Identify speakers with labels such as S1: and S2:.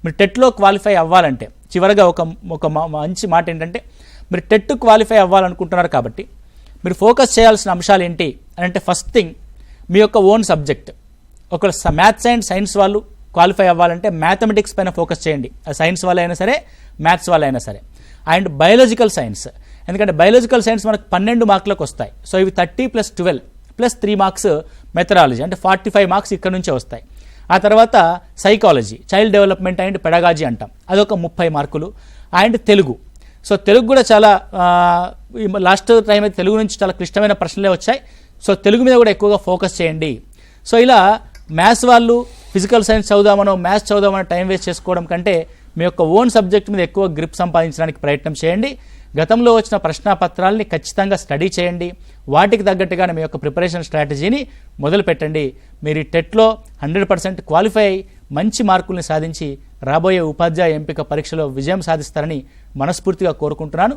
S1: మీరు టెట్లో క్వాలిఫై అవ్వాలంటే చివరగా ఒక మంచి మాట ఏంటంటే, మీరు టెట్ క్వాలిఫై అవ్వాలనుకుంటున్నారు కాబట్టి మీరు ఫోకస్ చేయాల్సిన అంశాలు ఏంటి అని అంటే, ఫస్ట్ థింగ్ మీ యొక్క ఓన్ సబ్జెక్ట్. ఒకవేళ మ్యాథ్స్ అండ్ సైన్స్ వాళ్ళు క్వాలిఫై అవ్వాలంటే మ్యాథమెటిక్స్ పైన ఫోకస్ చేయండి. సైన్స్ వాళ్ళైనా సరే, మ్యాథ్స్ వాళ్ళైనా సరే. అండ్ బయాలజికల్ సైన్స్, ఎందుకంటే బయాలజికల్ సైన్స్ మనకు 12 మార్కులకు వస్తాయి. సో ఇవి 30 + 12 + 3 మార్క్స్ మెథడాలజీ, అంటే 45 మార్క్స్ ఇక్కడ నుంచే వస్తాయి. ఆ తర్వాత psychology, child development and pedagogy అంటాం, అదొక 30 మార్కులు. అండ్ తెలుగు, సో తెలుగు కూడా చాలా లాస్ట్ టైం అయితే తెలుగు నుంచి చాలా క్లిష్టమైన ప్రశ్నలే వచ్చాయి. సో తెలుగు మీద కూడా ఎక్కువగా ఫోకస్ చేయండి. సో ఇలా మ్యాథ్స్ వాళ్ళు ఫిజికల్ సైన్స్ చదువుదామనో మ్యాథ్స్ చదువుదామనో టైం వేస్ట్ చేసుకోవడం కంటే మీ యొక్క ఓన్ సబ్జెక్ట్ మీద ఎక్కువ గ్రిప్ సంపాదించడానికి ప్రయత్నం చేయండి. గతంలో వచ్చిన ప్రశ్నాపత్రాలని ఖచ్చితంగా స్టడీ చేయండి. వాటికి తగ్గట్టుగానే మీ యొక్క ప్రిపరేషన్ స్ట్రాటజీని మొదలు పెట్టండి. మీరు ఈ టెట్లో 100% క్వాలిఫై అయ్యి మంచి మార్కుల్ని సాధించి రాబోయే ఉపాధ్యాయ ఎంపిక పరీక్షలో విజయం సాధిస్తారని మనస్ఫూర్తిగా కోరుకుంటున్నాను.